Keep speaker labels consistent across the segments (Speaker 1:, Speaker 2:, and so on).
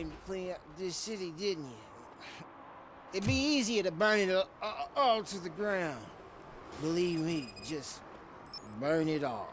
Speaker 1: came to clean up this city, didn't you? It'd be easier to burn it all to the ground. Believe me, just burn it all.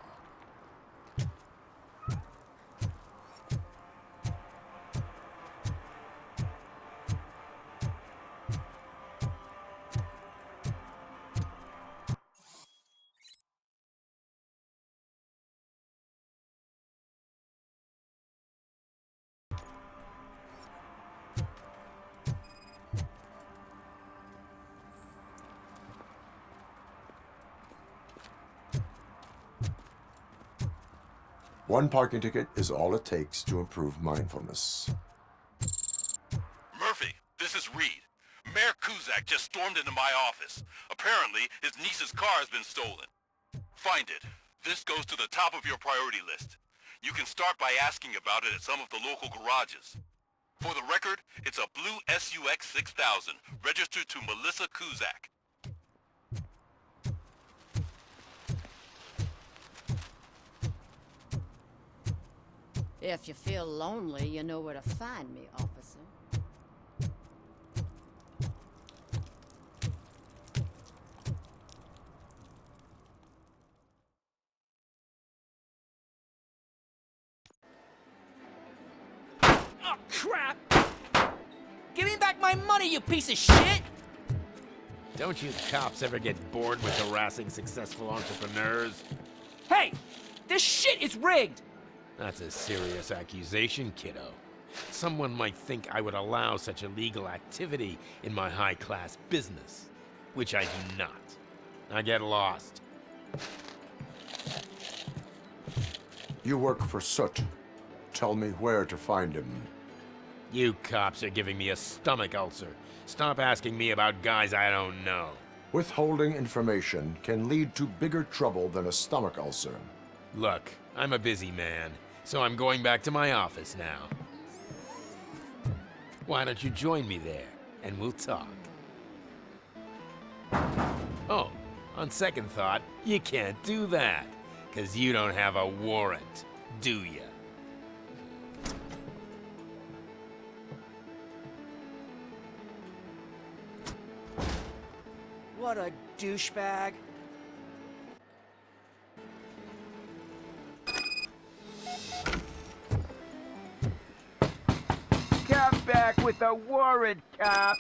Speaker 2: One parking ticket is all it takes to improve mindfulness.
Speaker 3: Murphy, this is Reed. Mayor Kuzak just stormed into my office. Apparently, his niece's car has been stolen. Find it. This goes to the top of your priority list. You can start by asking about it at some of the local garages. For the record, it's a blue SUX 6000, registered to Melissa Kuzak.
Speaker 4: If you feel lonely, you know where to find me, officer.
Speaker 5: Oh, crap! Give me back my money, you piece of shit!
Speaker 6: Don't you cops ever get bored with harassing successful entrepreneurs?
Speaker 5: Hey! This shit is rigged!
Speaker 6: That's a serious accusation, kiddo. Someone might think I would allow such illegal activity in my high-class business, which I do not. Now get lost.
Speaker 2: You work for Soot. Tell me where to find him.
Speaker 6: You cops are giving me a stomach ulcer. Stop asking me about guys I don't know.
Speaker 2: Withholding information can lead to bigger trouble than a stomach ulcer.
Speaker 6: Look, I'm a busy man, so I'm going back to my office now. Why don't you join me there, and we'll talk. Oh, on second thought, you can't do that, 'cause you don't have a warrant, do ya?
Speaker 5: What a douchebag.
Speaker 7: Come back with a warrant, cop!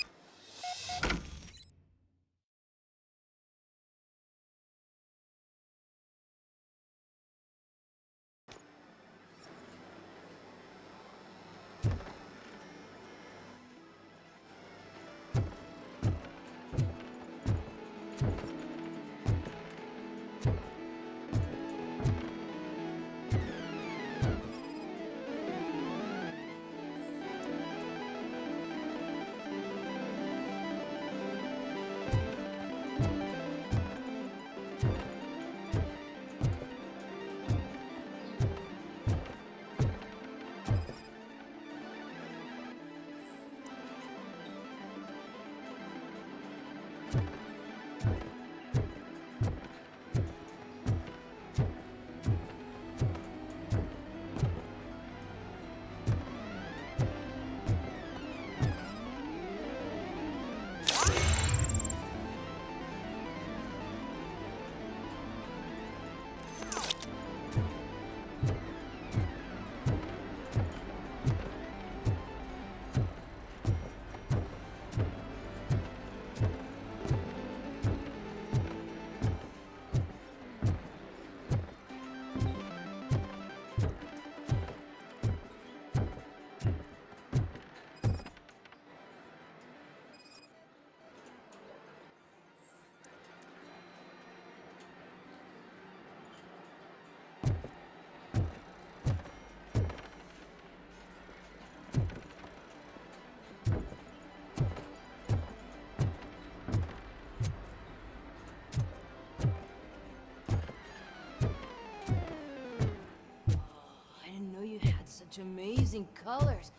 Speaker 4: Amazing colors.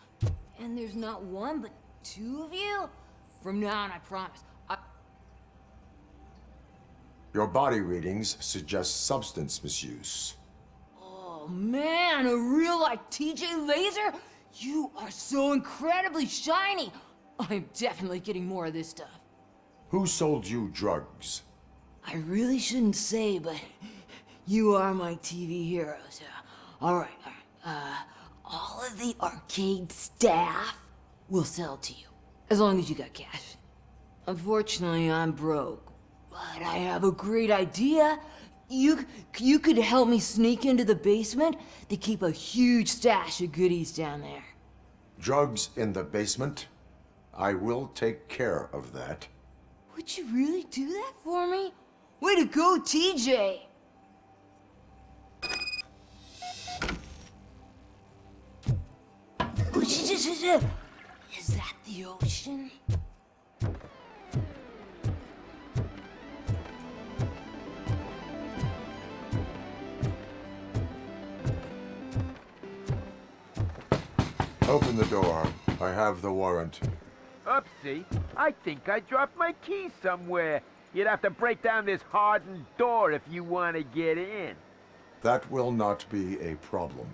Speaker 4: And there's not one, but two of you? From now on, I promise.
Speaker 2: Your body readings suggest substance misuse.
Speaker 4: Oh, man, a real, like, TJ Laser? You are so incredibly shiny! I'm definitely getting more of this stuff.
Speaker 2: Who sold you drugs?
Speaker 4: I really shouldn't say, but you are my TV heroes. Alright. All of the arcade staff will sell to you, as long as you got cash. Unfortunately, I'm broke, but I have a great idea. You could help me sneak into the basement. They keep a huge stash of goodies down there.
Speaker 2: Drugs in the basement? I will take care of that.
Speaker 4: Would you really do that for me? Way to go, TJ! Is that the ocean?
Speaker 2: Open the door. I have the warrant.
Speaker 7: Oopsie, I think I dropped my keys somewhere. You'd have to break down this hardened door if you want to get in.
Speaker 2: That will not be a problem.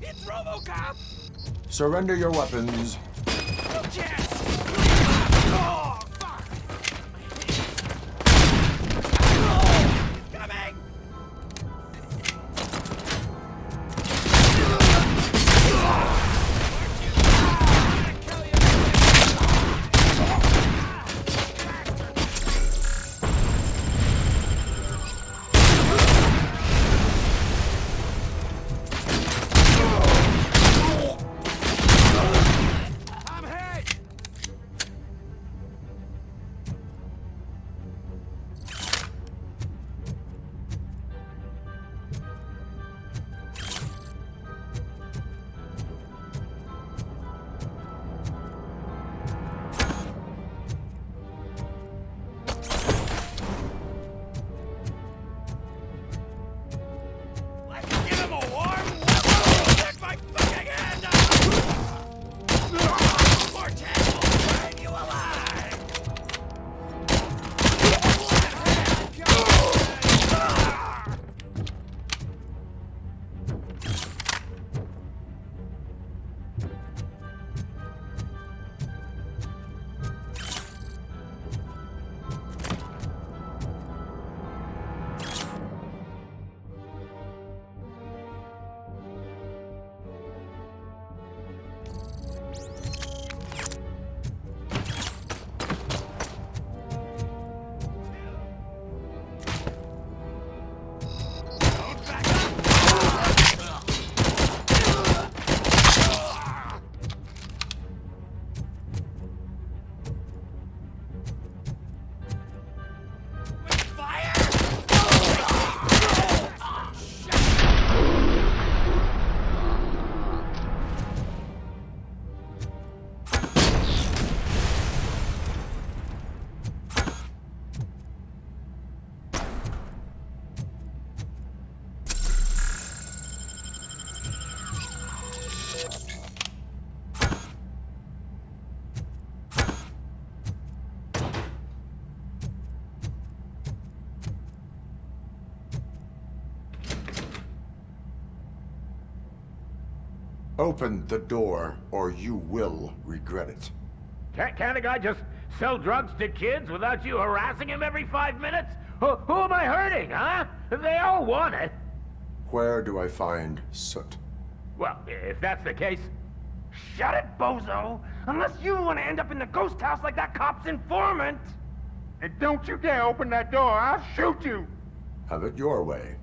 Speaker 5: It's Robocop!
Speaker 2: Surrender your weapons.
Speaker 5: No chance! Oh, fuck! Oh, it's coming!
Speaker 2: Open the door, or you will regret it.
Speaker 7: Can't a guy just sell drugs to kids without you harassing him every 5 minutes? Who am I hurting, huh? They all want it.
Speaker 2: Where do I find Soot?
Speaker 7: Well, if that's the case, shut it, bozo! Unless you want to end up in the ghost house like that cop's informant! And don't you dare open that door, I'll shoot you!
Speaker 2: Have it your way.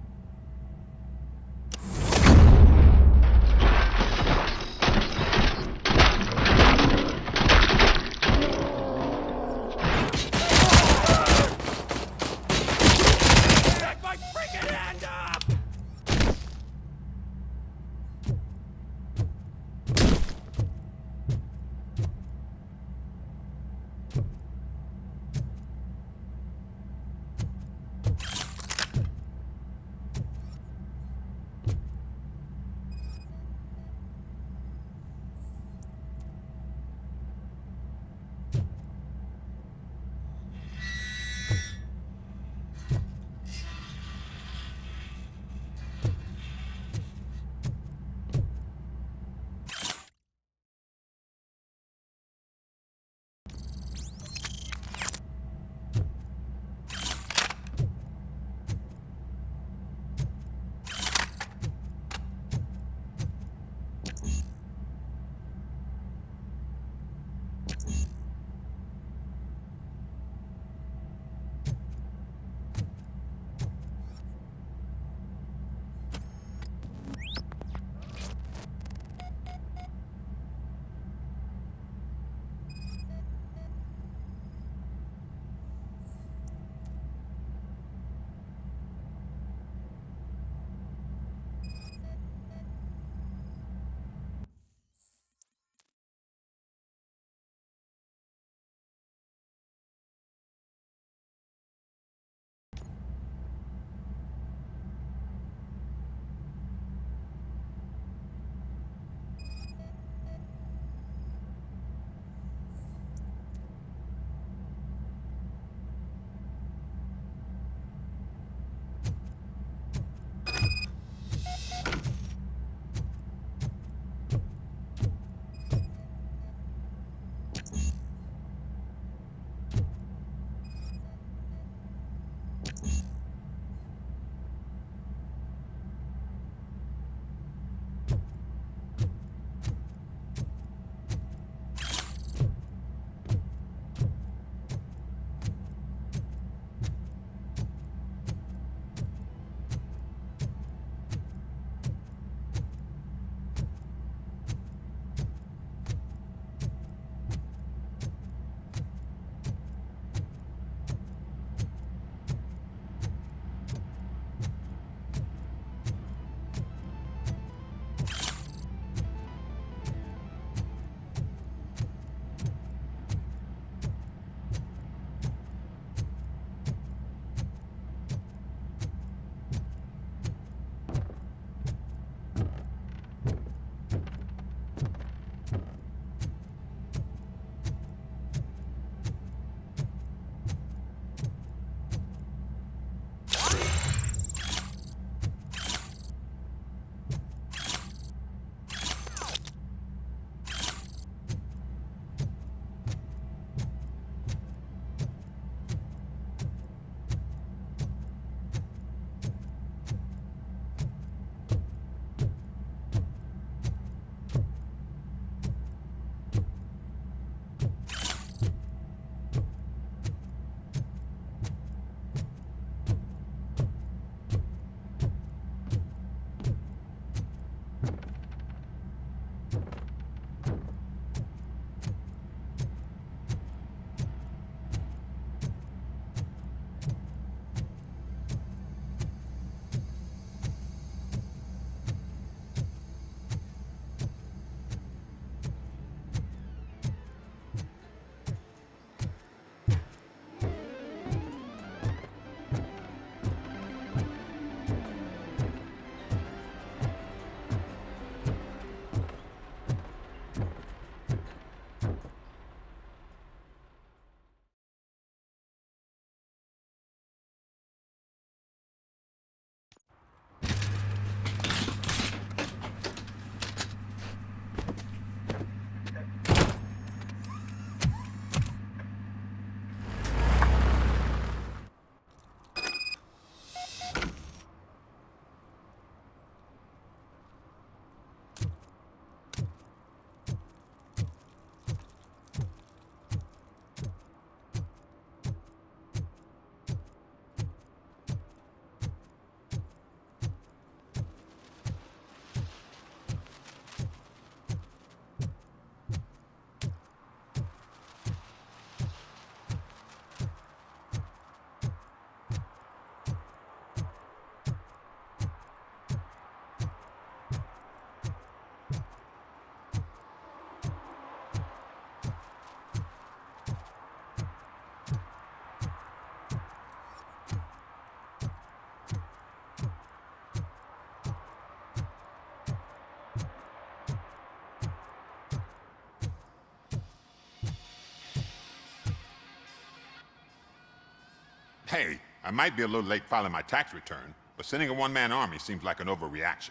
Speaker 8: I might be a little late filing my tax return, but sending a one-man army seems like an overreaction.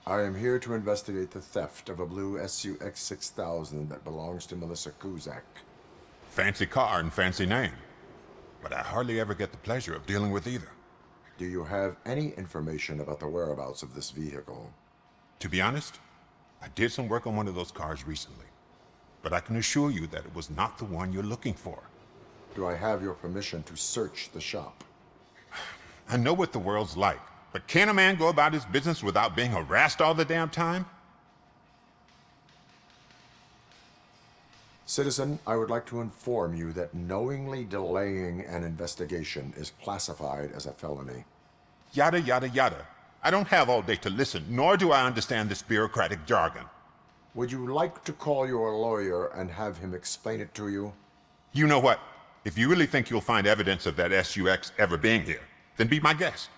Speaker 2: I am here to investigate the theft of a blue SUX 6000 that belongs to Melissa Kuzak.
Speaker 8: Fancy car and fancy name. But I hardly ever get the pleasure of dealing with either.
Speaker 2: Do you have any information about the whereabouts of this vehicle?
Speaker 8: To be honest, I did some work on one of those cars recently. But I can assure you that it was not the one you're looking for.
Speaker 2: Do I have your permission to search the shop?
Speaker 8: I know what the world's like, but can a man go about his business without being harassed all the damn time?
Speaker 2: Citizen, I would like to inform you that knowingly delaying an investigation is classified as a felony.
Speaker 8: Yada, yada, yada. I don't have all day to listen, nor do I understand this bureaucratic jargon.
Speaker 2: Would you like to call your lawyer and have him explain it to you?
Speaker 8: You know what? If you really think you'll find evidence of that SUX ever being here, then be my guest.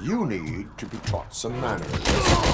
Speaker 2: You need to be taught some manners.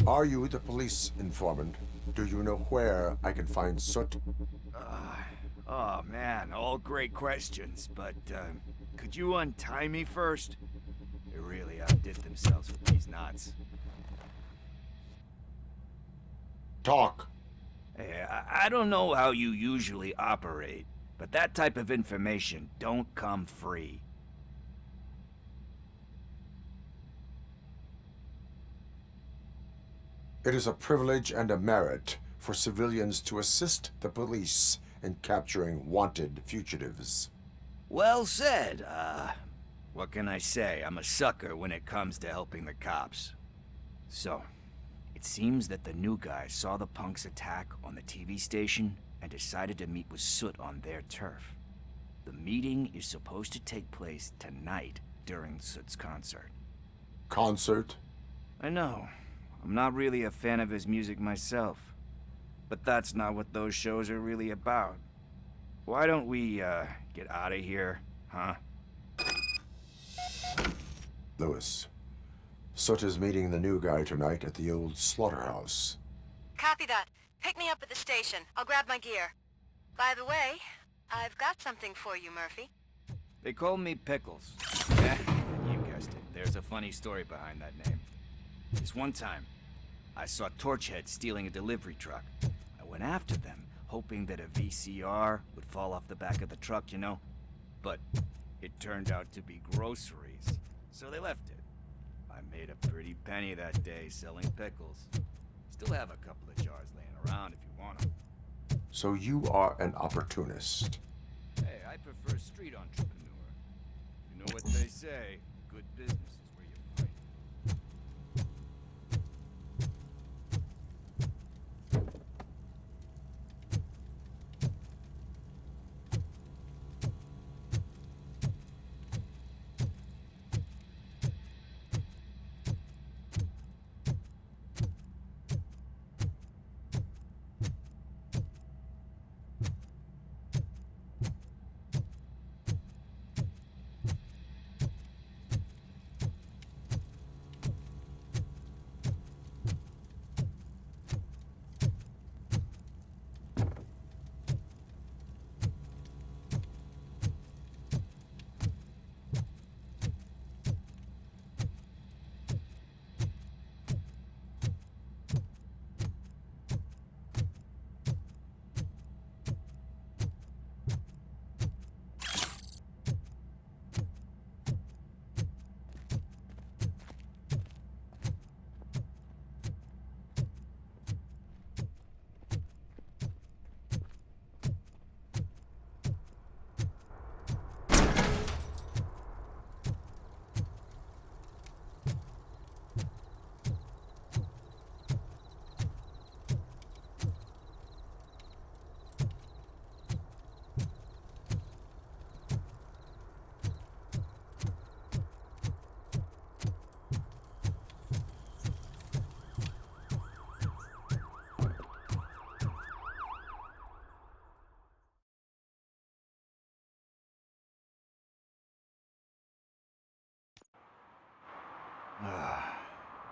Speaker 2: Are you the police informant? Do you know where I can find Soot?
Speaker 9: Oh man, all great questions, but could you untie me first? They really outdid themselves with these knots.
Speaker 2: Talk.
Speaker 9: Hey, I don't know how you usually operate, but that type of information don't come free.
Speaker 2: It is a privilege and a merit for civilians to assist the police in capturing wanted fugitives.
Speaker 9: Well said. What can I say? I'm a sucker when it comes to helping the cops. So, it seems that the new guy saw the punks' attack on the TV station and decided to meet with Soot on their turf. The meeting is supposed to take place tonight during Soot's concert.
Speaker 2: Concert?
Speaker 9: I know. I'm not really a fan of his music myself. But that's not what those shows are really about. Why don't we, get out of here, huh?
Speaker 2: Lewis, Soot is meeting the new guy tonight at the old slaughterhouse.
Speaker 10: Copy that. Pick me up at the station. I'll grab my gear. By the way, I've got something for you, Murphy.
Speaker 9: They call me Pickles. Eh, you guessed it. There's a funny story behind that name. This one time, I saw Torchhead stealing a delivery truck. I went after them, hoping that a VCR would fall off the back of the truck, you know? But it turned out to be groceries, so they left it. I made a pretty penny that day selling pickles. Still have a couple of jars laying around if you want them.
Speaker 2: So you are an opportunist.
Speaker 9: Hey, I prefer street entrepreneur. You know what they say, good business is where you fight.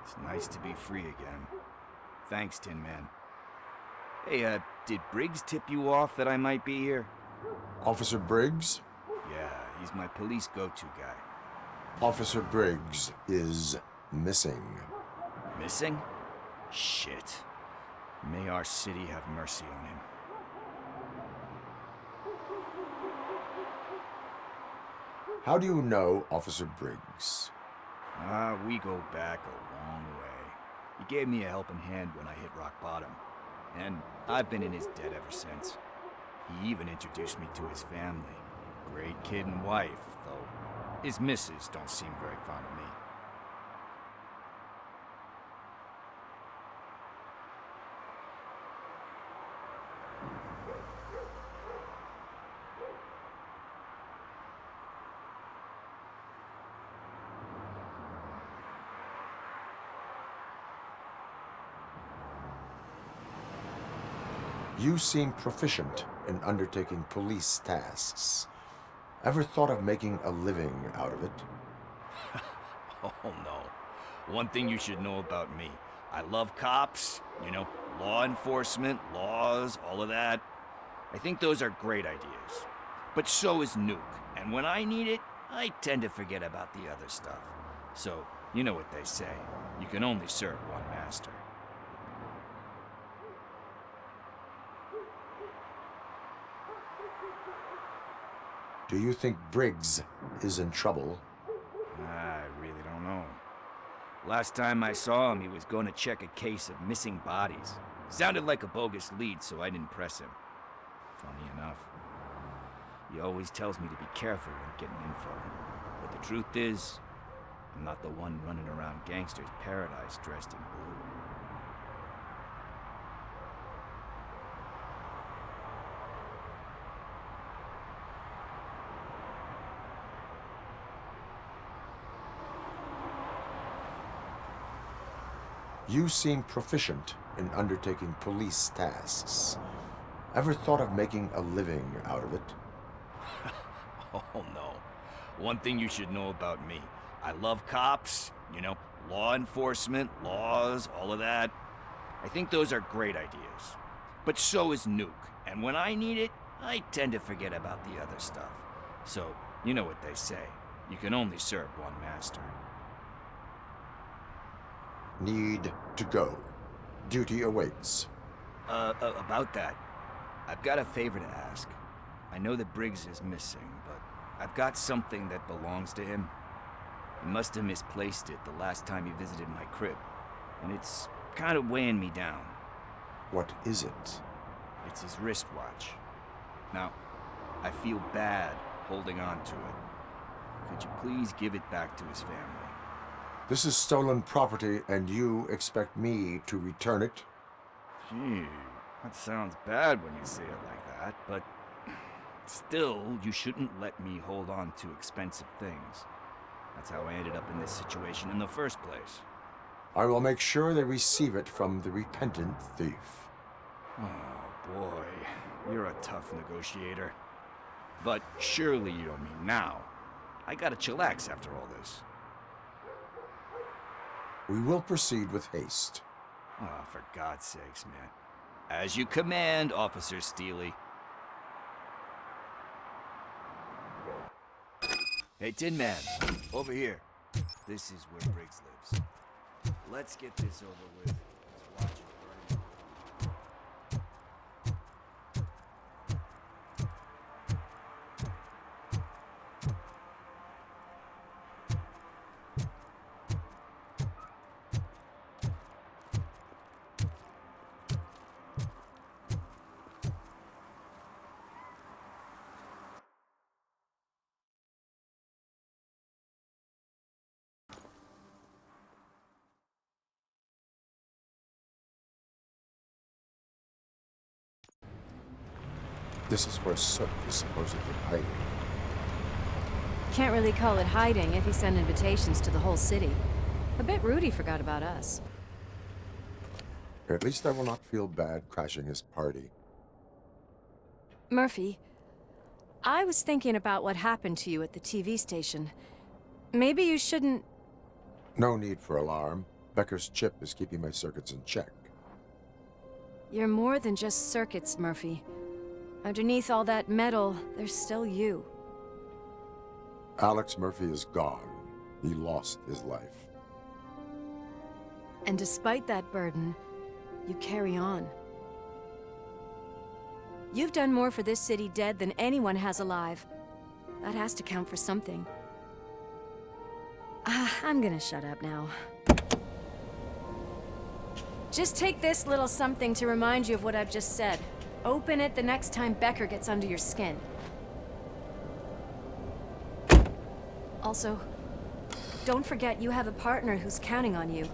Speaker 9: It's nice to be free again. Thanks, Tin Man. Hey, did Briggs tip you off that I might be here?
Speaker 2: Officer Briggs?
Speaker 9: Yeah, he's my police go-to guy.
Speaker 2: Officer Briggs is missing.
Speaker 9: Missing? Shit. May our city have mercy on him.
Speaker 2: How do you know Officer Briggs?
Speaker 9: We go back a long way. He gave me a helping hand when I hit rock bottom. And I've been in his debt ever since. He even introduced me to his family. Great kid and wife, though his missus don't seem very fond of me.
Speaker 2: You seem proficient in undertaking police tasks. Ever thought of making a living out of it?
Speaker 9: Oh no. One thing you should know about me, I love cops, you know, law enforcement, laws, all of that. I think those are great ideas. But so is Nuke, and when I need it, I tend to forget about the other stuff. So, you know what they say, you can only serve one master.
Speaker 2: Do you think Briggs is in trouble?
Speaker 9: I really don't know. Last time I saw him, he was going to check a case of missing bodies. Sounded like a bogus lead, so I didn't press him. Funny enough. He always tells me to be careful when getting info. But the truth is, I'm not the one running around gangster's paradise dressed in blue.
Speaker 2: You seem proficient in undertaking police tasks. Ever thought of making a living out of it?
Speaker 9: Oh no. One thing you should know about me. I love cops, you know, law enforcement, laws, all of that. I think those are great ideas. But so is Nuke, and when I need it, I tend to forget about the other stuff. So, you know what they say, you can only serve one master.
Speaker 2: Need to go. Duty awaits.
Speaker 9: About that, I've got a favor to ask. I know that Briggs is missing, but I've got something that belongs to him. He must have misplaced it the last time he visited my crib, and it's kind of weighing me down.
Speaker 2: What is it?
Speaker 9: It's his wristwatch. Now, I feel bad holding on to it. Could you please give it back to his family?
Speaker 2: This is stolen property, and you expect me to return it?
Speaker 9: Gee, that sounds bad when you say it like that, but still, you shouldn't let me hold on to expensive things. That's how I ended up in this situation in the first place.
Speaker 2: I will make sure they receive it from the repentant thief.
Speaker 9: Oh boy, you're a tough negotiator. But surely you don't mean now. I gotta chillax after all this.
Speaker 2: We will proceed with haste.
Speaker 9: Oh, for God's sakes, man. As you command, Officer Steely. Hey, Tin Man, over here. This is where Briggs lives. Let's get this over with. Let's watch it burn.
Speaker 2: This is where Soot is supposedly hiding.
Speaker 10: Can't really call it hiding if he sent invitations to the whole city. A bit rude he forgot about us.
Speaker 2: At least I will not feel bad crashing his party.
Speaker 10: Murphy, I was thinking about what happened to you at the TV station. Maybe you shouldn't...
Speaker 2: No need for alarm. Becker's chip is keeping my circuits in check.
Speaker 10: You're more than just circuits, Murphy. Underneath all that metal, there's still you.
Speaker 2: Alex Murphy is gone. He lost his life.
Speaker 10: And despite that burden, you carry on. You've done more for this city dead than anyone has alive. That has to count for something. I'm gonna shut up now. Just take this little something to remind you of what I've just said. Open it the next time Becker gets under your skin. Also, don't forget you have a partner who's counting on you.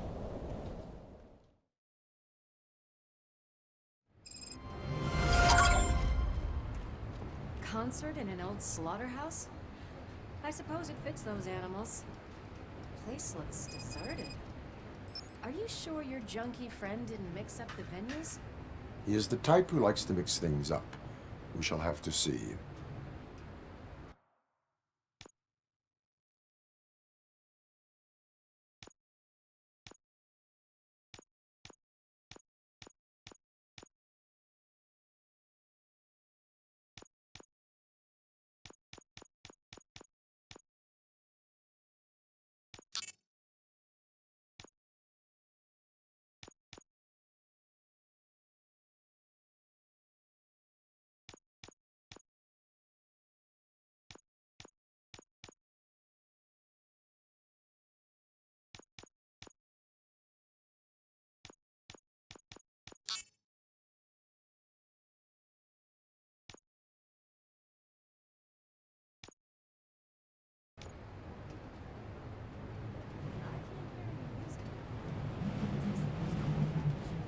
Speaker 10: Concert in an old slaughterhouse? I suppose it fits those animals. Place looks deserted. Are you sure your junkie friend didn't mix up the venues?
Speaker 2: He is the type who likes to mix things up. We shall have to see.